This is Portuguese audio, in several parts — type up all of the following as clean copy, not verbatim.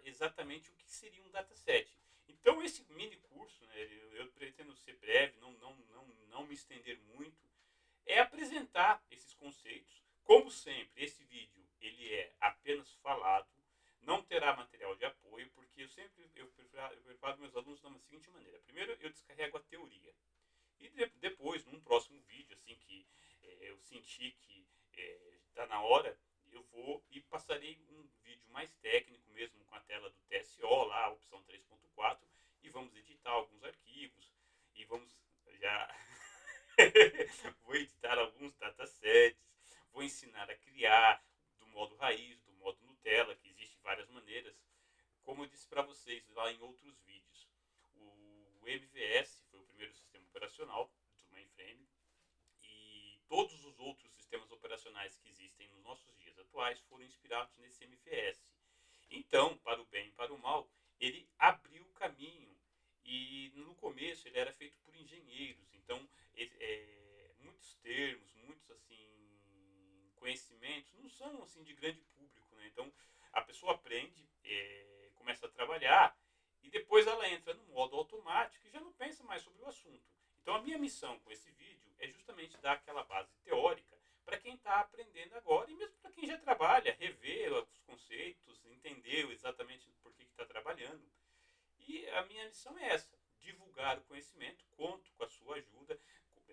exatamente o que seria um dataset. Então, esse mini curso, né, eu pretendo ser breve, não me estender muito, é apresentar esses conceitos. Como sempre, esse vídeo ele é apenas falado, não terá material de apoio, porque eu preparo meus alunos da seguinte maneira. Primeiro, eu descarrego a teoria. E depois, num próximo vídeo, assim que eu sentir que está na hora, eu vou e passarei um vídeo mais técnico mesmo, com a tela do TSO, lá, a opção 3.4, e vamos editar alguns arquivos, e vamos já vou editar alguns datasets, vou ensinar a criar do modo raiz, do modo Nutella, que existe várias maneiras. Como eu disse para vocês lá em outros vídeos, o MVS foi o primeiro sistema operacional do mainframe e todos os outros sistemas operacionais que existem nos nossos dias atuais foram inspirados nesse MVS. Então, para o bem e para o mal, ele abriu o caminho e no começo ele era feito por engenheiros. Então, muitos termos, muitos assim conhecimentos não são assim de grande público, né? Então, a pessoa aprende, começa a trabalhar e depois ela entra no modo automático e já não pensa mais sobre o assunto. Então, a minha missão com esse vídeo é justamente dar aquela base teórica para quem está aprendendo agora e mesmo para quem já trabalha, rever os conceitos, entender exatamente por que está trabalhando. E a minha missão é essa: divulgar o conhecimento. Conto com a sua ajuda.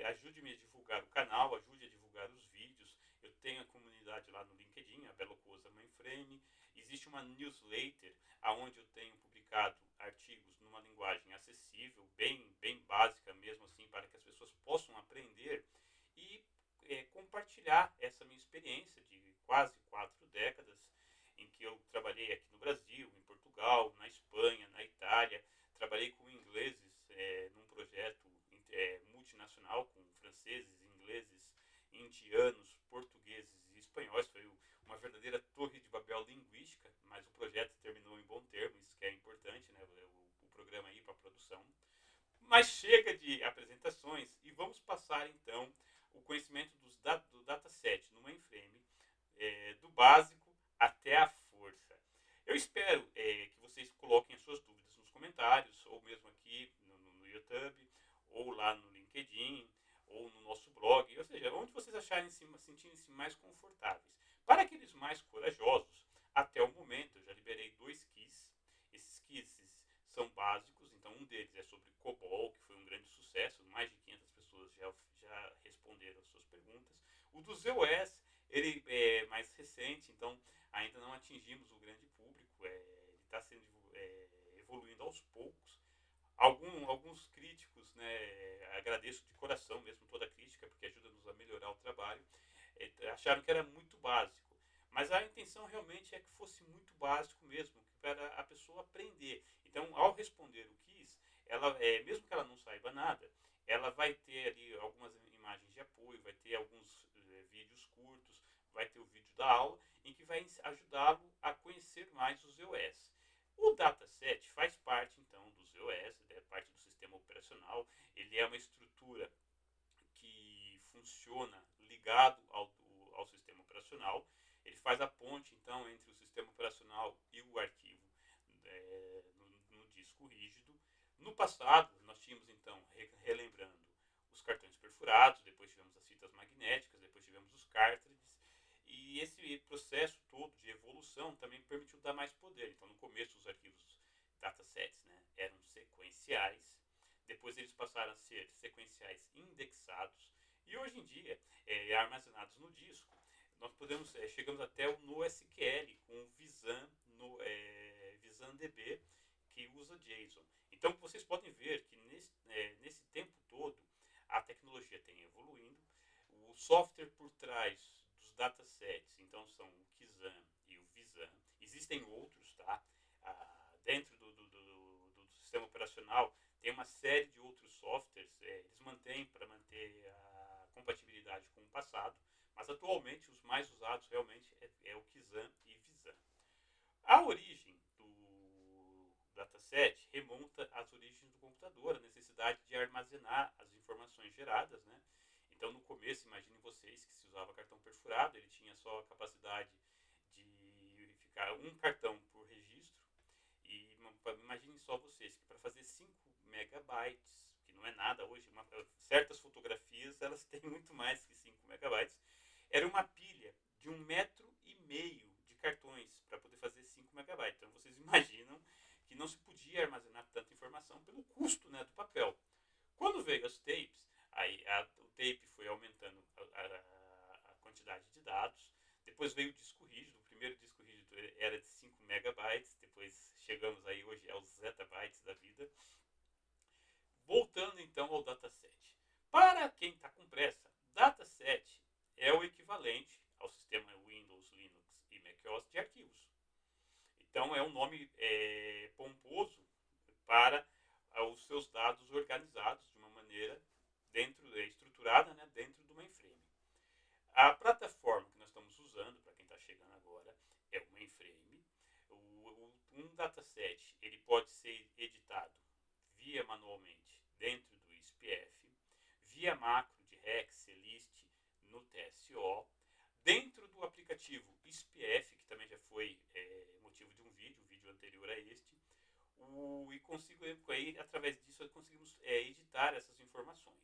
Ajude-me a divulgar o canal, ajude a divulgar os vídeos. Eu tenho a comunidade lá no LinkedIn, a Belocosa Mainframe. Existe uma newsletter onde eu tenho publicado artigos numa linguagem acessível, bem básica mesmo assim, para que as pessoas possam aprender e compartilhar essa minha experiência de quase 4 décadas em que eu trabalhei aqui no Brasil, em Portugal, na Espanha, na Itália. Trabalhei com ingleses num projeto multinacional, com franceses, ingleses, indianos, portugueses e espanhóis. Foi uma verdadeira torre de Babel linguística, mas o projeto terminou em bom termo, isso que é importante, né? O programa ir para a produção. Mas chega de apresentações e vamos passar então o conhecimento do dataset no mainframe, do básico até a força. Eu espero que vocês coloquem as suas dúvidas nos comentários, ou mesmo aqui no YouTube, ou lá no LinkedIn, ou no nosso blog, ou seja, onde vocês acharem sentirem-se mais confortáveis. Para aqueles mais corajosos, até o momento eu já liberei 2 quiz. Esses quizzes são básicos, então um deles é sobre COBOL, que foi um grande sucesso, mais de 500 pessoas já responderam as suas perguntas. O do ZOS, ele é mais recente, então ainda não atingimos o grande público, ele está sendo evoluindo aos poucos. Alguns críticos, né, agradeço de coração mesmo toda a crítica, porque ajuda-nos a melhorar o trabalho, acharam que era muito básico. Mas a intenção realmente é que fosse muito básico mesmo, para a pessoa aprender. Então, ao responder o quiz, ela, mesmo que ela não saiba nada, ela vai ter ali algumas imagens de apoio, vai ter alguns vídeos curtos, vai ter o vídeo da aula, em que vai ajudá-lo a conhecer mais os EOS. O dataset faz parte, então, dos EOS, é parte do sistema operacional. Ele é uma estrutura que funciona ligado ao sistema operacional. Ele faz a ponte, então, entre o sistema operacional e o arquivo no disco rígido. No passado, nós tínhamos, então, relembrando, os cartões perfurados, depois tivemos as fitas magnéticas, depois tivemos os cartridges, e esse processo todo de evolução também permitiu dar mais poder. Então, no começo, os arquivos datasets, né, eram sequenciais, depois eles passaram a ser sequenciais indexados, e hoje em dia, armazenados no disco, nós chegamos até o NoSQL, com o VisandDB, que usa JSON. Então, vocês podem ver que nesse tempo todo, a tecnologia tem evoluindo, o software por trás dos datasets, então são o Kizan e o Visan. Existem outros, tá? Dentro do sistema operacional tem uma série de outros softwares, eles mantêm para manter a compatibilidade com o passado, mas atualmente os mais usados realmente é o Kizan e Visan. A origem do dataset remonta às origens do computador, a necessidade de armazenar as informações geradas, né? Então, no começo, imaginem vocês que se usava cartão perfurado, ele tinha só a capacidade de ficar um cartão por registro. imaginem só vocês, que para fazer 5 megabytes, que não é nada hoje, certas fotografias elas têm muito mais que 5 megabytes, era uma pilha de 1,5 metro de cartões para poder fazer 5 megabytes. Então vocês imaginam que não se podia armazenar tanta informação pelo custo, né, do papel. Quando veio as tapes, aí o tape foi aumentando a quantidade de dados. Depois veio o disco rígido. O primeiro disco rígido era de 5 megabytes. Depois chegamos aí hoje aos zettabytes da vida. Voltando então ao dataset. Para quem está com pressa, dataset é o equivalente ao sistema Windows, Linux e macOS de arquivos. Então é um nome pomposo para os seus dados organizados de uma maneira estruturada, né, dentro do mainframe. A plataforma que nós estamos usando, para quem está chegando agora, é o mainframe. Um dataset ele pode ser editado via manualmente dentro do SPF, via macro de Hex, List no TSO, dentro do aplicativo SPF, que também já foi motivo de um vídeo anterior a este, e consigo, aí, através disso, conseguimos editar essas informações.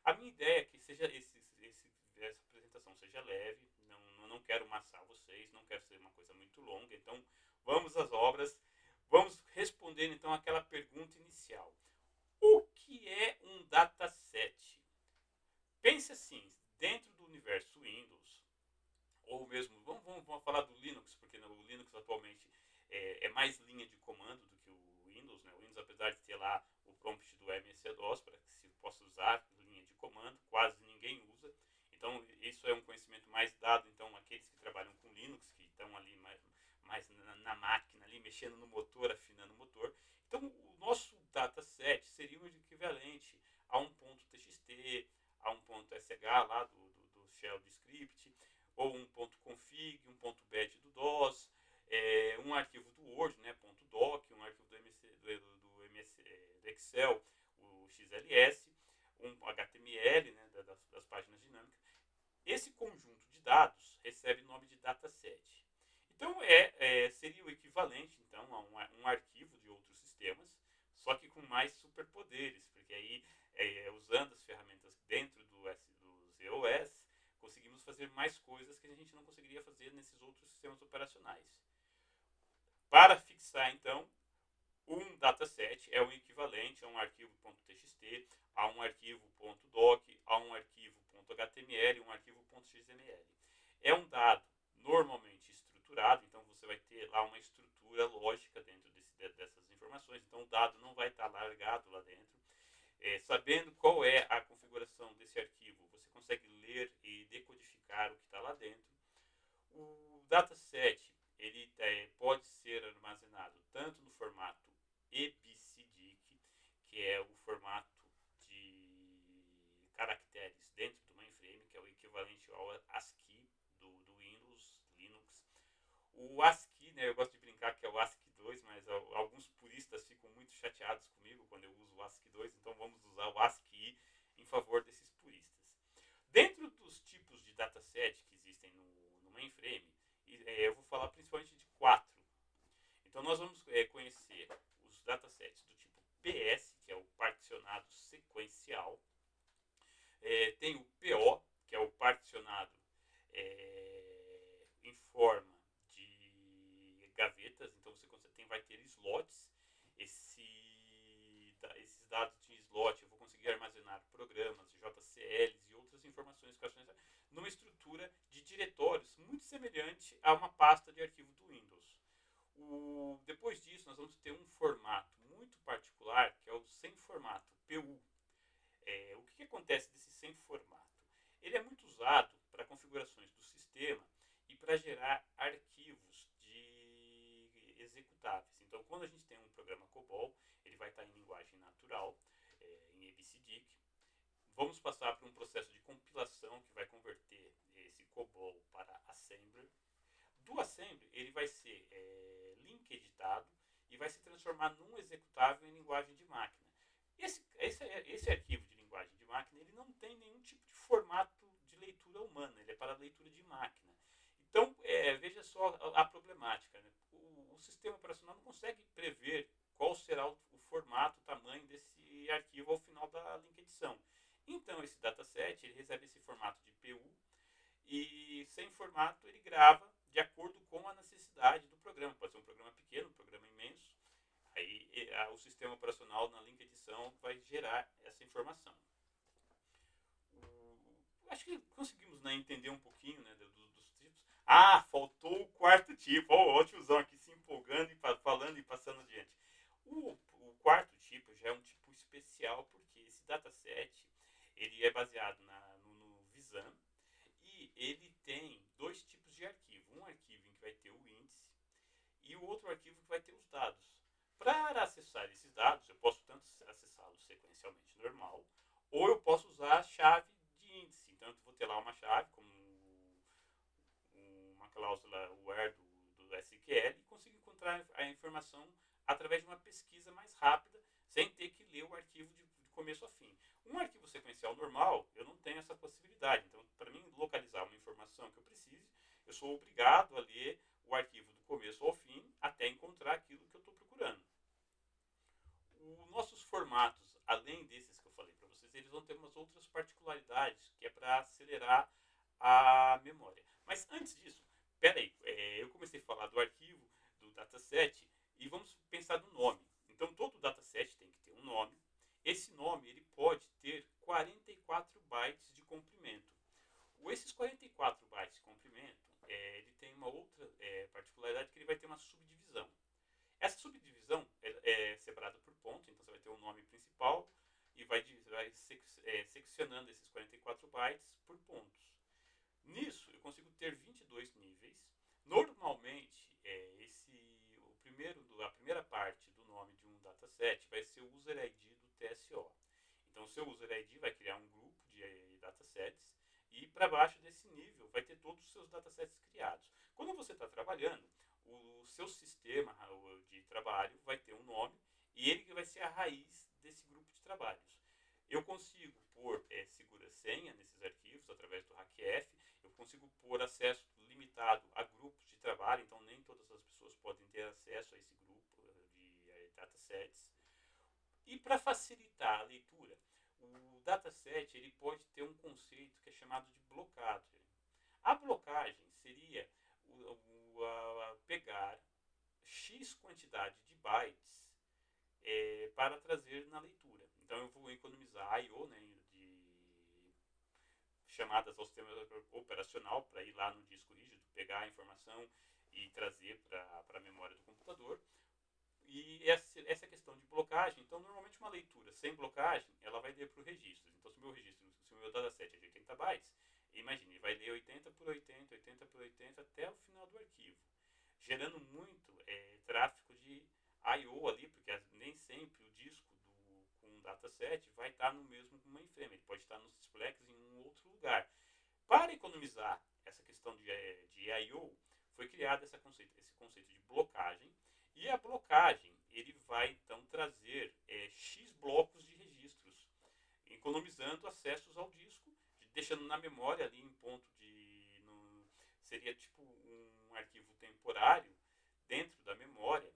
A minha ideia é que seja essa apresentação seja leve, não quero maçar vocês, não quero ser uma coisa muito longa, então vamos às obras, vamos responder então aquela pergunta inicial. O que é um dataset? Pense assim, dentro do universo Windows, ou mesmo, vamos falar do Linux, porque o Linux atualmente é mais linha de comando do que o Windows, né? O Windows, apesar de ter lá o prompt do MS-DOS para que se possa usar linha de comando, quase ninguém usa. Então, isso é um conhecimento mais dado, então, aqueles que trabalham com Linux, que estão ali mais na máquina, ali mexendo no motor, afinando o motor. Então, o nosso dataset seria o equivalente a um ponto .txt, a um ponto .sh lá do shell do script, ou um ponto .config, um ponto .bat do DOS, um arquivo do Word, né, .doc, um arquivo do Excel, o XLS, um HTML, né, das páginas dinâmicas. Esse conjunto de dados recebe o nome de dataset. Então, seria o equivalente então, a um arquivo de outros sistemas, só que com mais superpoderes, porque aí, usando as ferramentas dentro do ZOS, conseguimos fazer mais coisas que a gente não conseguiria fazer nesses outros sistemas operacionais. Para fixar, então, um dataset é o equivalente a um arquivo .txt, a um arquivo .doc, a um arquivo .html, um arquivo .xml. É um dado normalmente estruturado, então você vai ter lá uma estrutura lógica dentro dessas informações, então o dado não vai estar largado lá dentro. Sabendo qual é a configuração desse arquivo, você consegue ler e decodificar o que está lá dentro. O dataset ele pode ser armazenado tanto no formato EBCDIC, que é o formato de caracteres dentro do mainframe, que é o equivalente ao ASCII do Windows, Linux. O ASCII, né, eu gosto de brincar que é o ASCII 2, mas alguns puristas ficam muito chateados comigo quando eu uso o ASCII 2, então vamos usar o ASCII em favor desses puristas. Dentro dos tipos de dataset que existem no mainframe, eu vou falar principalmente de 4. Então nós vamos conhecer os datasets do tipo PS, que é o particionado sequencial. Tem o PO, que é o particionado em forma de gavetas. Então você vai ter slots. Esses dados de slot eu vou conseguir armazenar programas, JCLs e outras informações numa estrutura de diretórios muito semelhante a uma pasta de arquivo do Windows. Depois disso, nós vamos ter um formato muito particular, que é o sem formato, PU. O que acontece desse sem formato? Ele é muito usado para configurações do sistema e para gerar arquivos executáveis. Então, quando a gente tem um programa COBOL, ele vai estar em linguagem natural, em ABCDIC. Vamos passar por um processo de compilação que vai converter esse COBOL para Assembler. Do Assembler, ele vai ser link editado e vai se transformar num executável em linguagem de máquina. Esse arquivo de linguagem de máquina ele não tem nenhum tipo de formato de leitura humana, ele é para leitura de máquina. Então, veja só a problemática. Né? O sistema operacional não consegue prever qual será o formato, o tamanho desse arquivo ao final da link edição. Então, esse dataset ele recebe esse formato de PU e, sem formato, ele grava de acordo com a necessidade do programa. Pode ser um programa pequeno, um programa imenso. Aí o sistema operacional na link edição vai gerar essa informação. Acho que conseguimos, né, entender um pouquinho, né, dos tipos. Ah, faltou o quarto tipo. Ó, o tiozão aqui se empolgando e falando e passando adiante. O quarto tipo já é um tipo especial porque esse dataset ele é baseado no Visan e ele tem dois tipos de arquivo. Um arquivo em que vai ter o índice e o outro arquivo que vai ter os dados. Para acessar esses dados, eu posso tanto acessá-los sequencialmente normal, ou eu posso usar a chave de índice. Então, eu vou ter lá uma chave, como uma cláusula where do SQL, e consigo encontrar a informação através de uma pesquisa mais rápida, sem ter que ler o arquivo de começo a fim. Um arquivo sequencial normal, eu não tenho essa possibilidade. Então, para mim localizar uma informação que eu precise, eu sou obrigado a ler o arquivo do começo ao fim até encontrar aquilo que eu estou procurando. Os nossos formatos, além desses que eu falei para vocês, eles vão ter umas outras particularidades que é para acelerar a memória. Mas antes disso, peraí, eu comecei a falar do arquivo, do dataset, e vamos pensar no nome. Então todo dataset tem que ter um nome. Esse nome ele pode ter 44 bytes de comprimento. Esses 44 bytes de comprimento, ele tem uma outra particularidade que ele vai ter uma subdivisão. Essa subdivisão é separada por ponto, então você vai ter um nome principal e vai seccionando esses 44 bytes por pontos. Nisso, eu consigo ter 22 níveis. Normalmente, a primeira parte do nome de um dataset vai ser o user ID do TSO. Então, o seu user ID vai criar um grupo de datasets e para baixo desse nível vai ter todos os seus datasets criados. Quando você está trabalhando, o seu sistema de trabalho vai ter um nome e ele vai ser a raiz desse grupo de trabalhos. Eu consigo pôr segura-senha nesses arquivos através do hackf, eu consigo pôr acesso limitado a grupos de trabalho, então nem todas as pessoas podem ter acesso a esse grupo de datasets. E para facilitar a leitura, o dataset ele pode ter um conceito que é chamado de blocagem. A blocagem seria pegar X quantidade de bytes para trazer na leitura. Então eu vou economizar I/O, né, de chamadas ao sistema operacional para ir lá no disco rígido, pegar a informação e trazer para a memória do computador. E essa questão de blocagem, então normalmente uma leitura sem blocagem, ela vai ler para o registro. Então se o meu dataset é de 80 bytes, imagine, ele vai ler 80 por 80, 80 por 80 até o final do arquivo, gerando muito tráfego de I/O ali, porque nem sempre o disco com um dataset vai estar no mesmo mainframe, ele pode estar nos Splex em um outro lugar. Para economizar essa questão de I/O, foi criado esse conceito de blocagem, e a blocagem ele vai então trazer X blocos de registros, economizando acessos ao disco, deixando na memória ali em ponto seria tipo um arquivo temporário dentro da memória,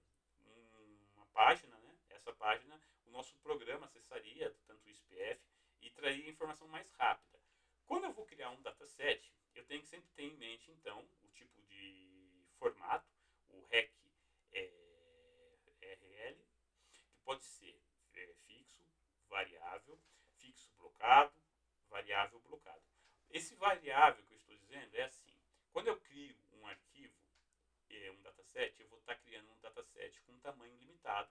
uma página, né? Essa página o nosso programa acessaria, tanto o SPF, e traria informação mais rápida. Quando eu vou criar um dataset, eu tenho que sempre ter em mente então o tipo de formato, o REC RL, que pode ser fixo, variável, fixo blocado, variável blocado. Esse variável que eu estou dizendo é assim: quando eu crio um arquivo, um dataset, eu vou estar criando um dataset com um tamanho limitado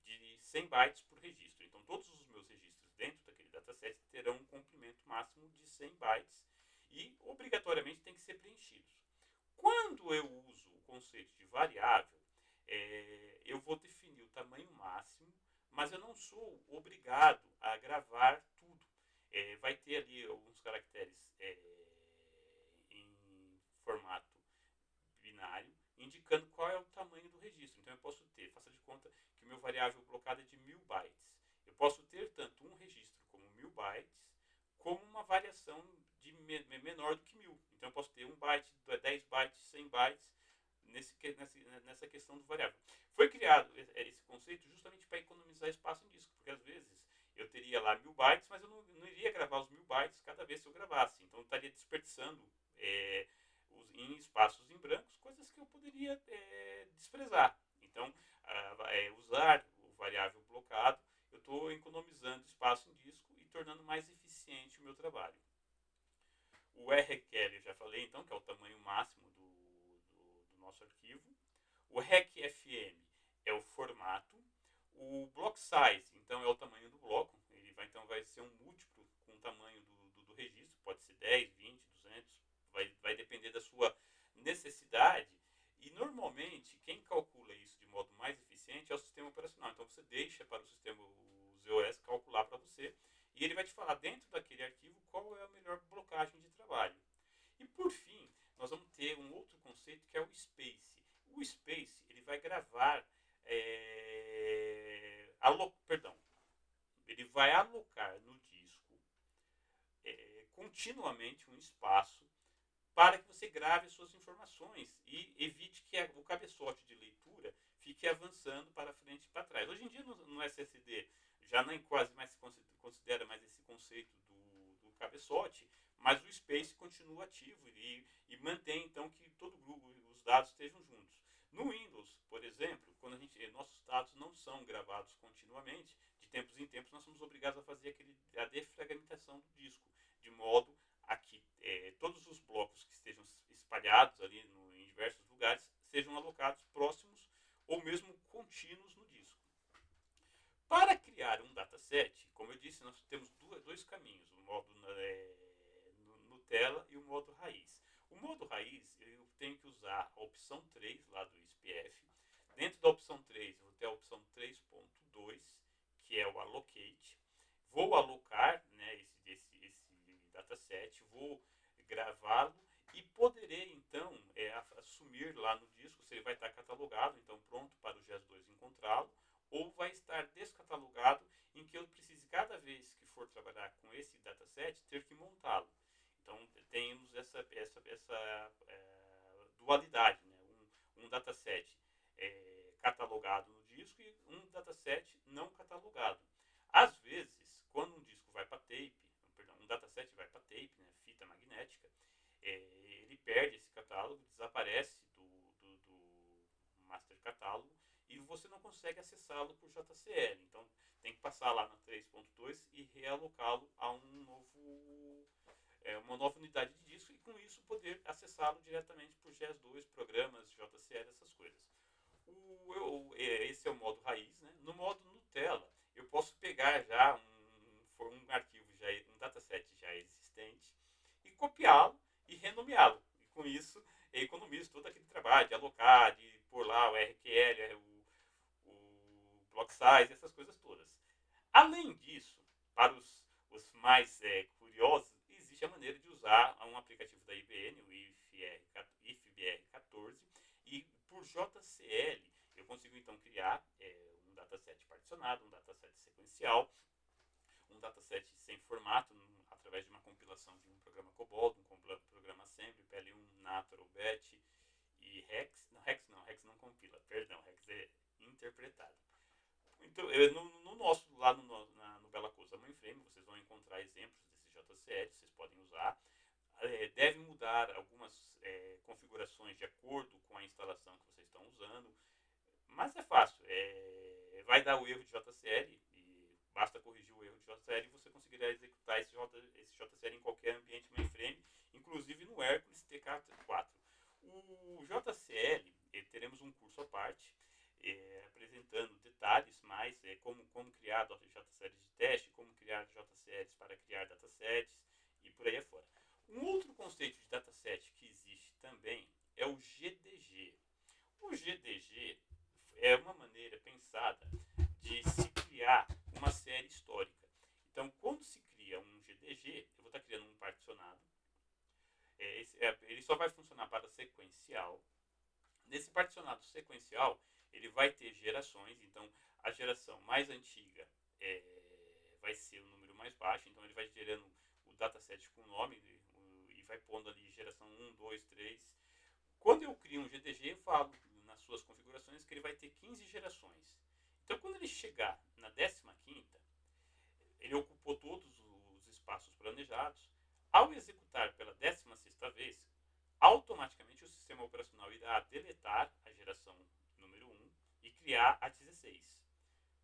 de 100 bytes por registro. Então todos os meus registros dentro daquele dataset terão um comprimento máximo de 100 bytes e obrigatoriamente tem que ser preenchidos. Quando eu uso o conceito de variável, eu vou definir o tamanho máximo, mas eu não sou obrigado a gravar tudo. Vai ter ali alguns caracteres em formato binário, indicando qual é o tamanho do registro. Então eu posso ter, faça de conta que o meu variável blocado é de 1000 bytes. Eu posso ter tanto um registro como 1000 bytes, como uma variação de menor do que 1000. Então eu posso ter 1 byte, 10 bytes, 100 bytes nessa questão do variável. Foi criado esse conceito justamente para economizar espaço em disco, porque às vezes eu teria lá 1000 bytes, mas eu não iria gravar os 1000 bytes cada vez que eu gravasse. Então eu estaria desperdiçando em espaços em brancos coisas que eu poderia desprezar. Então, usar o variável blocado, eu estou economizando espaço em disco e tornando mais eficiente o meu trabalho. O RQL eu já falei, então, que é o tamanho máximo do nosso arquivo. O RECFM é o formato. O block size, então, é o tamanho do bloco. Ele vai ser um múltiplo com o tamanho do registro. Pode ser 10, 20, 200. Vai depender da sua necessidade. E, normalmente, quem calcula isso de modo mais eficiente é o sistema operacional. Então, você deixa para o sistema, o ZOS, calcular para você. E ele vai te falar, dentro daquele arquivo, qual é a melhor blocagem de trabalho. E, por fim, nós vamos ter um outro conceito que é o space. O space, ele vai gravar, ele vai alocar no disco continuamente um espaço para que você grave as suas informações e evite que o cabeçote de leitura fique avançando para frente e para trás. Hoje em dia, no SSD, já nem quase mais se considera mais esse conceito do cabeçote, mas o space continua ativo e mantém, então, que todo grupo, os dados estejam juntos. No Windows, por exemplo, quando nossos dados não são gravados continuamente, de tempos em tempos nós somos obrigados a fazer a defragmentação do disco, de modo a que todos os blocos que estejam espalhados ali em diversos lugares sejam alocados próximos ou mesmo contínuos no disco. Para criar um dataset, como eu disse, nós temos dois caminhos, o modo Nutella e o modo raiz. O modo raiz, eu tenho que usar a opção 3 lá do SPF. Dentro da opção 3, eu vou ter a opção 3.2, que é o allocate. Vou alocar, né, esse dataset, vou gravá-lo e poderei, então, assumir lá no disco se ele vai estar catalogado, então pronto para o GES2 encontrá-lo, ou vai estar descatalogado, em que eu precise, cada vez que for trabalhar com esse dataset, ter que montá-lo. Então, temos essa dualidade, né? Um dataset catalogado no disco e um dataset não catalogado. Às vezes, quando um disco vai para tape, um dataset vai para tape, né, fita magnética, ele perde esse catálogo, desaparece do master catálogo e você não consegue acessá-lo por JCL. Então, tem que passar lá na 3.2 e realocá-lo a uma nova unidade de disco e, com isso, poder acessá-lo diretamente por GES2, programas, JCL, essas coisas. Esse é o modo raiz, né? No modo Nutella, eu posso pegar já um arquivo, um dataset já existente, e copiá-lo e renomeá-lo. E com isso, eu economizo todo aquele trabalho de alocar, de pôr lá o RQL, o block size, essas coisas todas. Além disso, para os mais curiosos, existe a maneira de usar um aplicativo da IBM, o IFBR14, e por JCL eu consigo então criar um dataset particionado, um dataset sequencial, um dataset sem formato, através de uma compilação de um programa COBOL, um programa Assembly, PL1, Natural, BET e Rex. Rex não compila, perdão, Rex é interpretado. Então, no nosso, lá no Belacosa Mainframe, vocês vão encontrar exemplos desse JCL, vocês podem usar. Deve mudar algumas configurações de acordo com a instalação que vocês estão usando, mas é fácil. Vai dar o erro de JCL e basta corrigir o erro de JCL e você conseguirá executar esse JCL em qualquer ambiente mainframe, inclusive no Hércules TK4. O JCL, teremos um curso à parte, apresentando detalhes mais, como criar JCLs de teste, como criar JCLs para criar datasets e por aí afora. Um outro conceito de dataset que existe também é o GDG. O GDG é uma maneira pensada de se criar uma série histórica. Então, quando se cria um GDG, eu vou estar criando um particionado. Ele só vai funcionar para sequencial. Nesse particionado sequencial, ele vai ter gerações. Então, a geração mais antiga vai ser o número mais baixo. Então, ele vai gerando o dataset com o nome e vai pondo ali geração 1, 2, 3. Quando eu crio um GDG, eu falo nas suas configurações que ele vai ter 15 gerações. Então, quando ele chegar na 15ª, ele ocupou todos os espaços planejados. Ao executar pela 16ª vez, automaticamente o sistema operacional irá deletar a geração número 1 e criar a 16.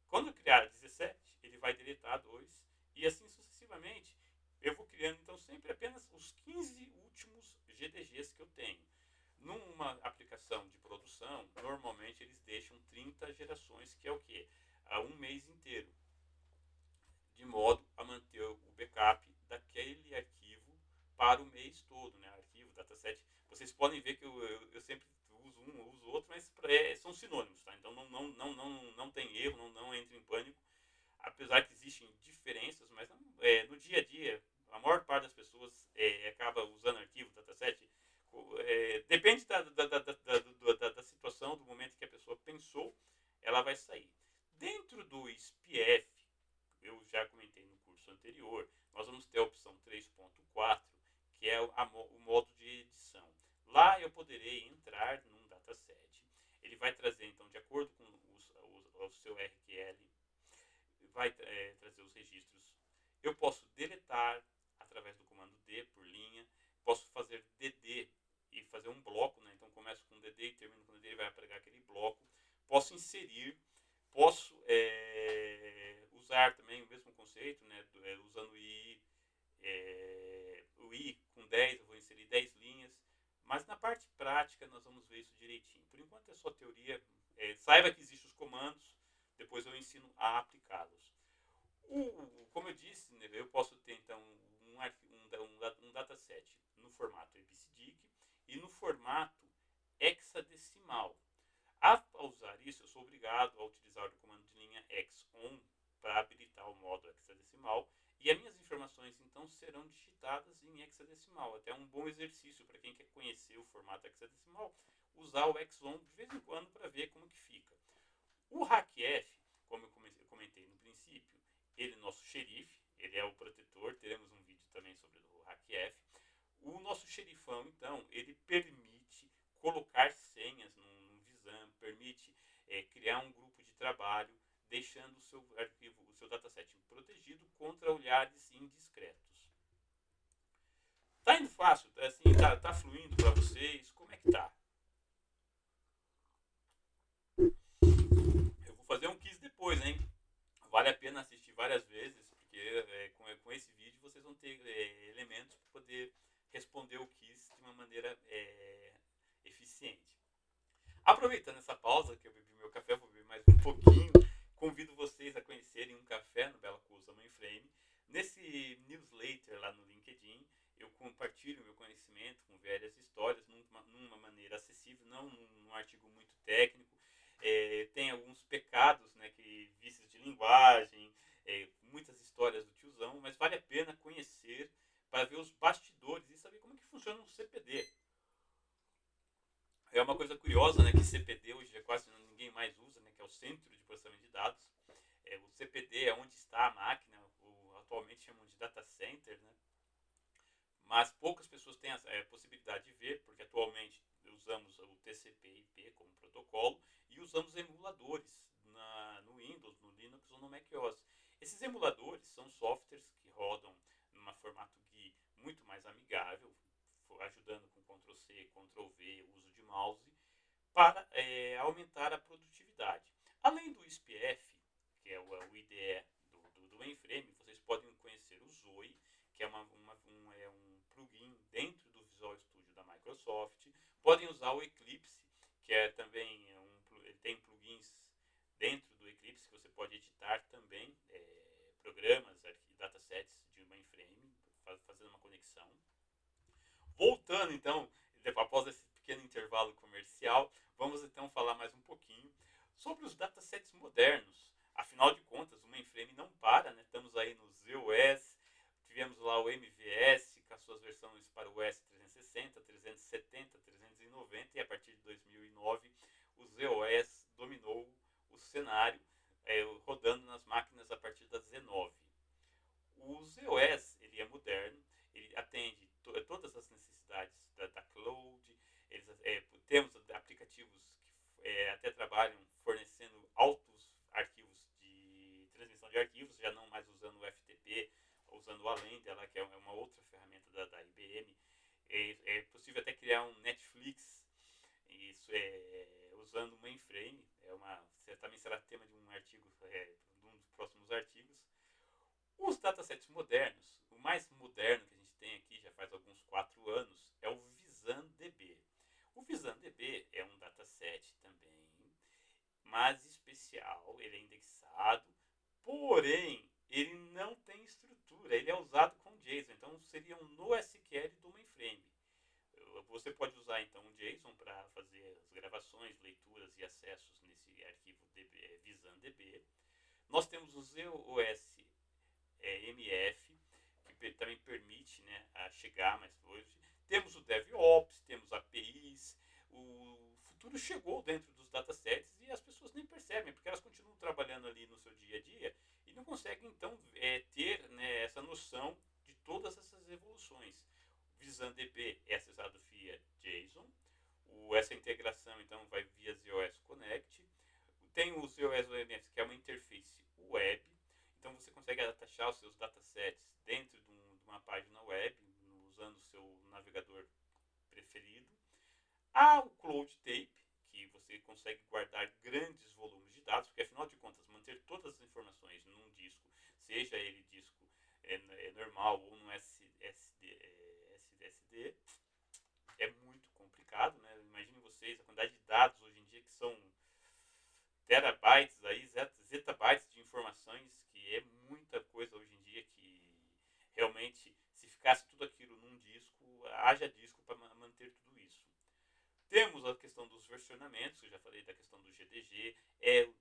Quando criar a 17, ele vai deletar a 2 e assim sucessivamente. Eu vou criando então sempre apenas os 15 últimos GDGs que eu tenho. Numa aplicação de produção, normalmente eles deixam 30 gerações, que é o quê? Um mês inteiro, de modo a manter o backup daquele arquivo para o mês todo, né? Arquivo, dataset. Vocês podem ver que eu sempre uso um, uso outro, mas são sinônimos, tá? Então não tem erro, não entre em pânico. Apesar que existem diferenças, mas no dia a dia, a maior parte das pessoas acaba usando arquivo, dataset. Depende da situação, do momento que a pessoa pensou, ela vai sair. Dentro do SPF, eu já comentei no curso anterior, nós vamos ter a opção 3.4, que é o modo de edição. Lá eu poderei entrar num dataset. Ele vai trazer, então, de acordo com o seu RQL, vai trazer os registros. Eu posso deletar através do comando D por linha. Posso fazer DD e fazer um bloco, né? Então começo com DD e termino com DD, ele vai pegar aquele bloco. Posso inserir, posso usar também o mesmo conceito, né? Usando o I com 10, eu vou inserir 10 linhas. Mas na parte prática nós vamos ver isso direitinho. Por enquanto é só teoria. Saiba que existem os comandos, depois eu ensino a aplicá-los. Como eu disse, né, eu posso ter então um dataset no formato ABCDIC e no formato hexadecimal. Ao usar isso, eu sou obrigado a utilizar o comando de linha XON para habilitar o modo hexadecimal, e as minhas informações então serão digitadas em hexadecimal. Até um bom exercício para quem quer conhecer o formato hexadecimal, usar o XON de vez em quando para ver como que fica. O HackF, como eu comentei no princípio, ele é nosso xerife, ele é o protetor, teremos um vídeo também sobre o HackF. O nosso xerifão, então, ele permite colocar senhas num Vizam, permite criar um grupo de trabalho, deixando o seu arquivo, o seu dataset protegido contra olhares indiscretos. Tá indo fácil? Assim, tá fluindo para vocês? Como é que tá? Eu vou fazer um quiz depois, hein? Vale a pena assistir várias vezes, porque com esse vídeo vocês vão ter elementos para poder responder o quiz de uma maneira eficiente. Aproveitando essa pausa que eu bebi meu café, vou beber mais um pouquinho. Convido vocês a conhecerem um café no Bela Cusa Mainframe. Nesse newsletter lá no LinkedIn, eu compartilho meu conhecimento com várias histórias numa maneira acessível, não num artigo muito técnico. Tem alguns pecados, né, vícios de linguagem, muitas histórias do tiozão, mas vale a pena conhecer para ver os bastidores e saber como que funciona um CPD. É uma coisa curiosa, né, que CPD hoje quase ninguém mais usa, né, que é o Centro de Processamento de Dados. O CPD é onde está a máquina, atualmente chamam de data center, né? Mas poucas pessoas têm a possibilidade de ver, porque atualmente usamos o TCP/IP como protocolo e usamos emuladores no Windows, no Linux ou no macOS. Esses emuladores são softwares que rodam num formato GUI muito mais amigável, ajudando com Ctrl+C, Ctrl+V, uso de mouse, para aumentar a produtividade. Além do SPF, que é o IDE do mainframe, vocês podem conhecer o Zoe, que é um plugin dentro do Visual Studio da Microsoft. Podem usar o Eclipse, que é também ele tem plugins dentro do Eclipse que você pode editar também programas, datasets de mainframe, fazendo uma conexão. Voltando então, após esse pequeno intervalo comercial, vamos então falar mais um pouquinho sobre os datasets modernos. Afinal de contas, o mainframe não para, né? Estamos aí no ZOS, tivemos lá o MVS com as suas versões para o OS 360, 370, 390 e a partir de 2009 o ZOS dominou o cenário, rodando nas máquinas a partir da Z9. O ZOS ele é moderno, ele atende todas as necessidades até trabalham fornecendo altos arquivos de transmissão de arquivos, já não mais usando o FTP, usando o Alenda, que é uma outra ferramenta da IBM. É possível até criar um Netflix, isso usando o mainframe. Também será tema de um artigo, de um dos próximos artigos. Os datasets modernos, o mais moderno que a gente tem aqui já faz alguns 4 anos, é o VisanDB. O VisanDB é um dataset também, mas especial, ele é indexado, porém ele não tem estrutura, ele é usado com JSON, então seria um NoSQL do mainframe. Você pode usar então o JSON para fazer as gravações, leituras e acessos nesse arquivo VisanDB. Nós temos o ZOS MF, que também permite, né, a chegar mais longe. Temos o DevOps, temos APIs. O futuro chegou dentro dos datasets e as pessoas nem percebem, porque elas continuam trabalhando ali no seu dia a dia e não conseguem, então, ter, né, essa noção de todas essas evoluções. O VisanDB é acessado via JSON. Essa integração, então, vai via ZOS Connect. Tem o ZOS OMS, que é uma interface web. Então você consegue atachar os seus datasets dentro de uma página web, usando o seu navegador preferido. Há o Cloud Tape, que você consegue guardar grandes volumes de dados, porque afinal de contas, manter todas as informações num disco, seja ele disco normal ou no SSD, é muito complicado, né? Imaginem vocês a quantidade de dados hoje em dia que são terabytes, aí, zettabytes de informações, que é muita coisa hoje em dia, que realmente, se ficasse tudo aquilo num disco, haja disco para manter tudo isso. Temos a questão dos versionamentos, eu já falei da questão do GDG,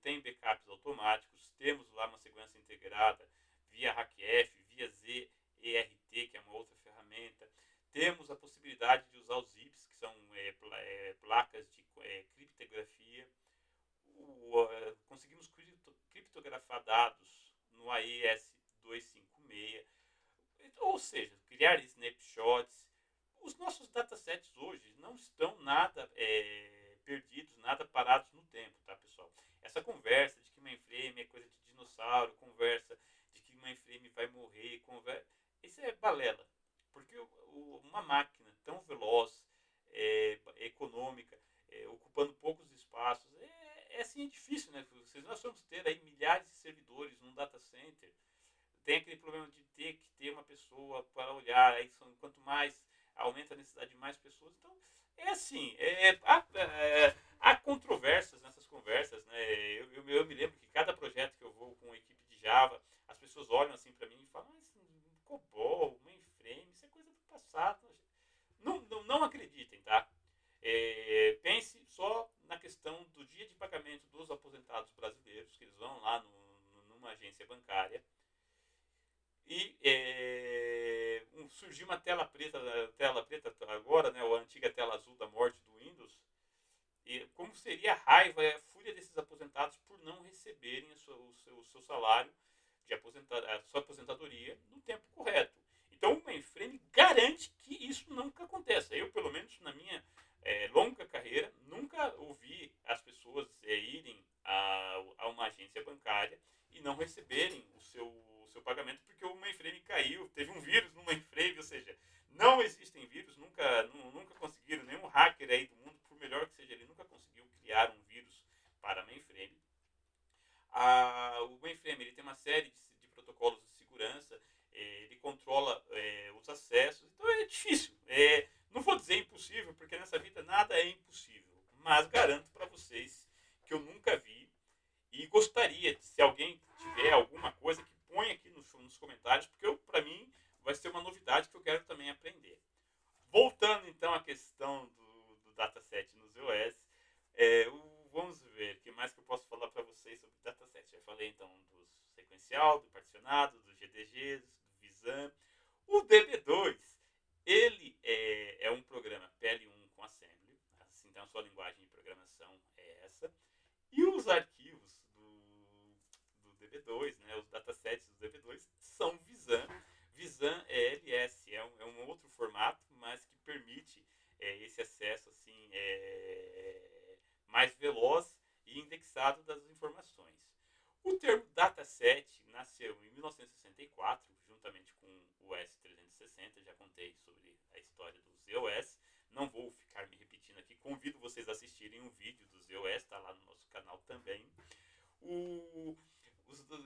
tem backups automáticos, temos lá uma segurança integrada via HackF, via ZERT, que é uma outra ferramenta. Temos a possibilidade de usar os ZIPs, que são placas de criptografia. Conseguimos criptografar dados no AES 256, ou seja, criar snapshots. Os nossos datasets hoje não estão nada perdidos, nada parados no tempo, tá, pessoal? Essa conversa de que mainframe é coisa de dinossauro, conversa de que mainframe vai morrer, isso é balela. Porque uma máquina tão veloz, econômica, ocupando poucos espaços, assim, é difícil, né? Nós vamos ter aí milhares de servidores num data center. Tem aquele problema de ter que ter uma pessoa para olhar, aí quanto mais aumenta a necessidade de mais pessoas. Então, é assim, há controvérsias nessas conversas, né? Eu me lembro que cada projeto que eu vou com uma equipe de Java, as pessoas olham assim para mim e falam, mas COBOL, mainframe, isso é coisa do passado. Não acreditem, tá? Pense só na questão do dia de pagamento dos aposentados brasileiros, que eles vão lá numa agência bancária e surgiu uma tela preta agora, né, a antiga tela azul da morte do Windows. E como seria a raiva e a fúria desses aposentados por não receberem o seu salário, a sua aposentadoria no tempo correto. Então o mainframe garante que isso nunca aconteça. Eu, pelo menos na minha longa carreira, nunca ouvi as pessoas irem a uma agência bancária e não receberem o seu pagamento porque o mainframe caiu, teve um vírus no mainframe, ou seja, não existem vírus, nunca conseguiram, nenhum hacker aí do mundo, por melhor que seja, ele nunca conseguiu criar um vírus para mainframe. O mainframe ele tem uma série de protocolos de segurança, ele controla os acessos, então é difícil. Não vou dizer impossível, porque nessa vida nada é impossível, mas garanto para vocês que eu nunca vi e gostaria, se alguém tiver alguma coisa, que põe aqui nos comentários, porque para mim vai ser uma novidade que eu quero também aprender. Voltando então à questão do dataset nos OS, vamos ver o que mais que eu posso falar para vocês sobre dataset. Já falei então do sequencial, do particionado, do GDG, do Visan. O DB2, ele é um programa PL1 com Assembly, assim, então a sua linguagem de programação é essa. E os arquivos do DB2, né, os datasets do DB2, são Visan. Visan LS, é um outro formato, mas que permite esse acesso assim, mais veloz indexado das informações. O termo dataset nasceu em 1964, juntamente com o S360, já contei sobre a história do ZOS, não vou ficar me repetindo aqui, convido vocês a assistirem um vídeo do ZOS, está lá no nosso canal também.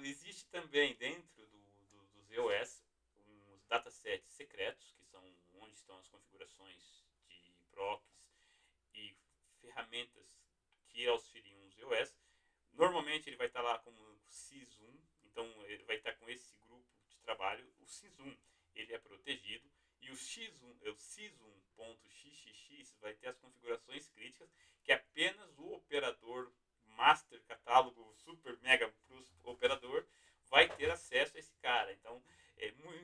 Existe também dentro do ZOS uns datasets secretos, que são onde estão as configurações de proxies e ferramentas que auxiliam o ZOS. Normalmente ele vai estar lá como SysOne, então ele vai estar com esse grupo de trabalho. O SysOne ele é protegido e o sysone.xxx vai ter as configurações críticas que apenas o operador master catálogo super mega plus operador vai ter acesso a esse cara. Então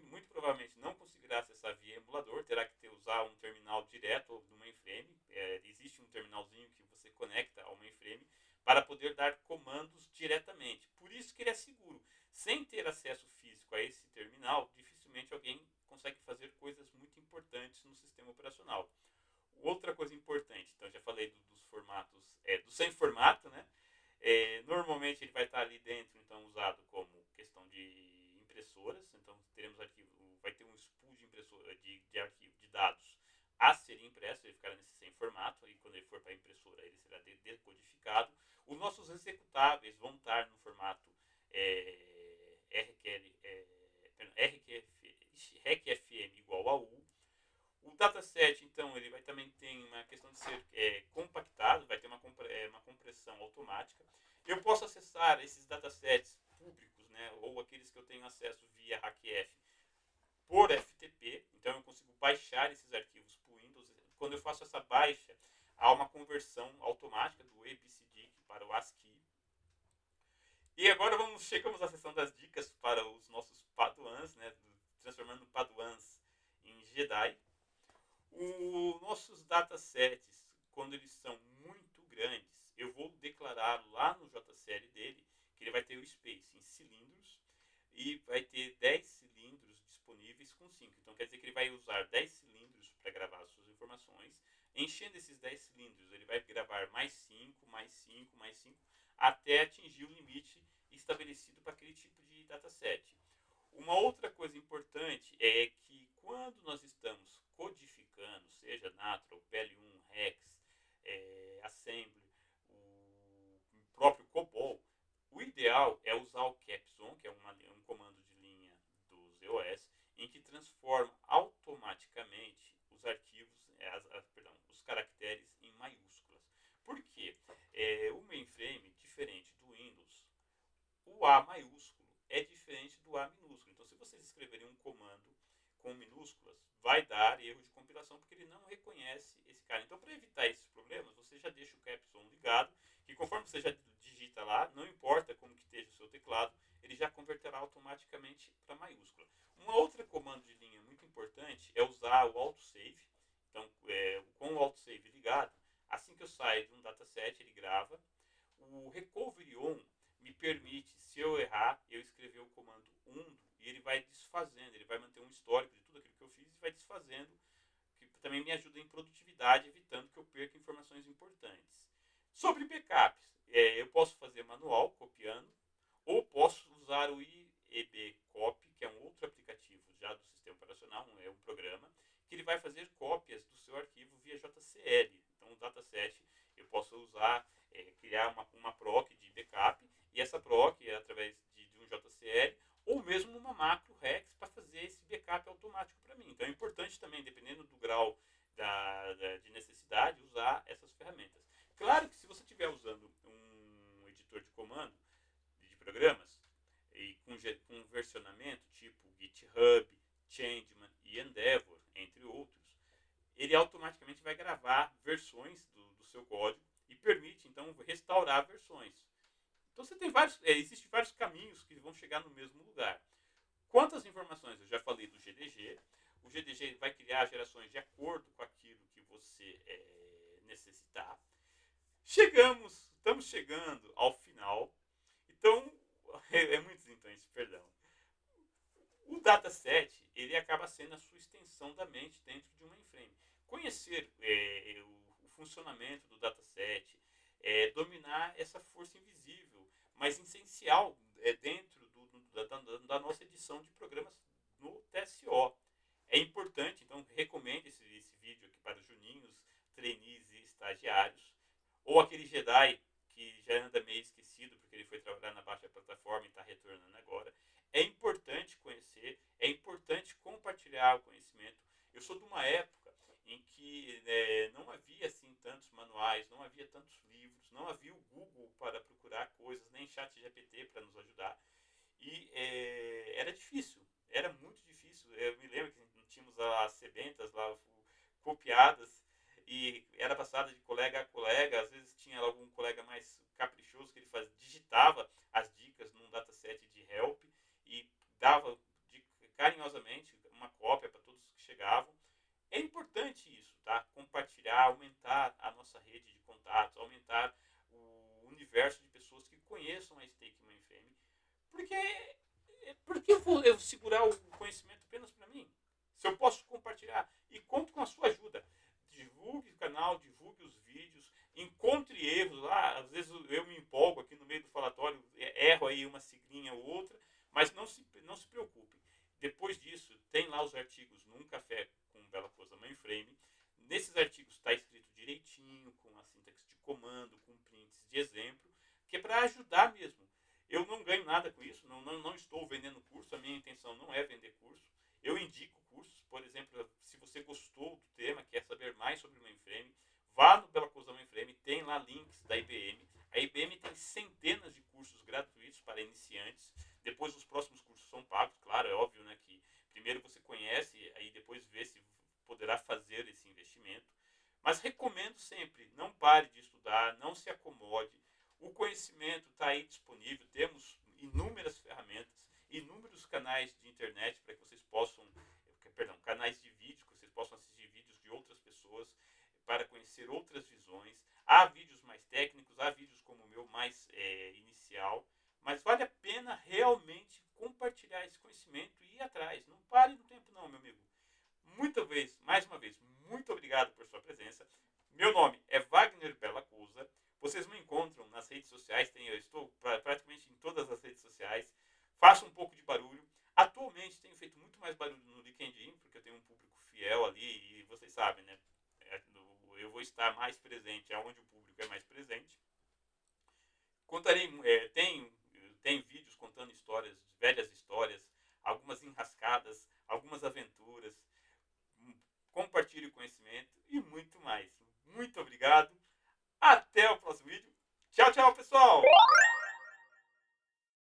muito provavelmente não conseguirá acessar via emulador, terá que usar um terminal direto do mainframe. Existe um terminalzinho que você conecta ao mainframe para poder dar comandos diretamente. Por isso que ele é seguro. Sem ter acesso físico a esse terminal, dificilmente alguém consegue fazer coisas muito importantes no sistema operacional. Outra coisa importante, então já falei dos formatos, do sem formato, né? Normalmente ele vai estar ali dentro, então usado como questão de impressoras. Então teremos arquivo, vai ter um spool de impressora de arquivo de dados a ser impresso, ele ficará nesse sem formato e quando ele for para a impressora ele será decodificado. Os nossos executáveis vão estar no formato RQFM igual a U. O dataset, então, ele vai também ter uma questão de ser compactado, vai ter uma compressão automática. Eu posso acessar esses datasets públicos, né, ou aqueles que eu tenho acesso via HackF por FTP, então eu consigo baixar esses arquivos para o Windows. Quando eu faço essa baixa, há uma conversão automática do ABCD para o ASCII. E agora chegamos à sessão das dicas para os nossos Padawans, né, transformando Padawans em Jedi. Os nossos datasets, quando eles são muito grandes, eu vou declarar lá no JSL dele que ele vai ter o space em cilindros e vai ter 10 cilindros disponíveis com 5. Então quer dizer que ele vai usar 10 cilindros para gravar as suas informações. Enchendo esses 10 cilindros, ele vai gravar mais 5, mais 5, mais 5, até atingir o limite estabelecido para aquele tipo de dataset. Uma outra coisa importante é que quando nós estamos codificando, seja Natural, PL1, Hex, Assembly, o próprio COBOL, o ideal é usar o CAPS-ON, que é um comando de linha do ZOS, em que transforma automaticamente os arquivos, os caracteres em maiúsculas. Por quê? O mainframe, diferente do Windows, o A maiúsculo é diferente do A minúsculo. Então, se vocês escreverem um comando com minúsculas, vai dar erro de compilação, porque ele não reconhece esse cara. Então, para evitar esses problemas, você já deixa o CAPS-ON ligado, que conforme você já digita lá, não importa como que esteja o seu teclado, ele já converterá automaticamente para maiúscula. Uma outra comando de linha muito importante é usar o autosave. Então, com o autosave ligado, assim que eu saio de um dataset, ele grava. O recovery on me permite, se eu errar, eu escrever o comando undo e ele vai desfazendo, ele vai manter um histórico de tudo aquilo que eu fiz e vai desfazendo, que também me ajuda em produtividade, evitando que eu perca informações importantes. Sobre backups, eu posso fazer manual, copiando, ou posso usar o IEBcopy, que é um outro aplicativo já do sistema operacional, é um programa, que ele vai fazer cópias do seu arquivo via JCL. Então, o dataset eu posso usar, criar uma proc de backup, e essa proc é através de um JCL, ou mesmo uma macro Rex para fazer esse backup automático para mim. Então é importante também, dependendo do grau de necessidade, usar essas ferramentas. Claro que se você estiver usando um editor de comando, de programas, e com versionamento tipo GitHub, Changeman e Endeavor, entre outros, ele automaticamente vai gravar versões do seu código e permite, então, restaurar versões. Então, você tem existem vários caminhos que vão chegar no mesmo lugar. Quantas informações? Eu já falei do GDG. O GDG vai criar gerações de acordo com aquilo que você necessitar. Estamos chegando ao final. Então, muitos então, perdão. O dataset, ele acaba sendo a sua extensão da mente dentro de um mainframe. Conhecer o funcionamento do dataset, dominar essa força invisível, mas essencial dentro da nossa edição de programas no TSO. É importante, então recomendo esse vídeo aqui para os juninhos, trainees e estagiários, ou aquele Jedi que já anda meio esquecido porque ele foi trabalhar na baixa plataforma e está retornando agora. É importante conhecer, é importante compartilhar o conhecimento. Eu sou de uma época em que não havia assim tantos manuais, não havia tantos livros, não havia o Google para procurar coisas, nem chat GPT para nos ajudar. E era difícil, era muito difícil. Eu me lembro que tínhamos as sebentas lá copiadas e era passada de colega a colega. Às vezes tinha algum colega mais caprichoso que ele digitava as dicas num dataset de help e dava carinhosamente uma cópia para todos que chegavam. É importante isso, tá? Compartilhar, aumentar a nossa rede de contatos, aumentar o universo de pessoas que conheçam a Stake Mainframe, porque eu vou segurar o conhecimento apenas para mim? Se eu posso compartilhar e conto com a sua ajuda, divulgue o canal, divulgue os vídeos, encontre erros lá. Às vezes eu me empolgo aqui no meio do falatório, erro aí uma siglinha ou outra, mas não se preocupem. Depois disso, tem lá os artigos num café com Bela Coisa Mainframe. Nesses artigos está escrito direitinho, com a sintaxe de comando, com prints de exemplo, que é para ajudar mesmo. Eu não ganho nada com isso, não estou vendendo curso, a minha intenção não é vender curso. Eu indico cursos, por exemplo, se você gostou do tema, quer saber mais sobre o mainframe, vá no Bela Coisa Mainframe, tem lá links da IBM. A IBM tem centenas de cursos gratuitos para iniciantes. Depois os próximos cursos são pagos, claro, é óbvio, né, que primeiro você conhece, aí depois vê se poderá fazer esse investimento. Mas recomendo sempre, não pare de estudar, não se acomode. O conhecimento está aí disponível, temos inúmeras ferramentas, inúmeros canais de internet para que vocês possam, canais de vídeo, que vocês possam assistir vídeos de outras pessoas, para conhecer outras visões. Há vídeos mais técnicos, há vídeos como o meu mais inicial, mas vale a pena realmente compartilhar esse conhecimento e ir atrás. Não pare no tempo não, meu amigo. Mais uma vez, muito obrigado por sua presença. Meu nome é Wagner Bela Cousa. Vocês me encontram nas redes sociais, eu estou praticamente em todas as redes sociais. Faço um pouco de barulho. Atualmente tenho feito muito mais barulho no LinkedIn, porque eu tenho um público fiel ali e vocês sabem, né? Eu vou estar mais presente aonde o público é mais presente. Contarei, tem vídeos contando histórias, velhas histórias, algumas enrascadas, algumas aventuras. Compartilhe o conhecimento e muito mais. Muito obrigado. Até o próximo vídeo. Tchau, tchau, pessoal!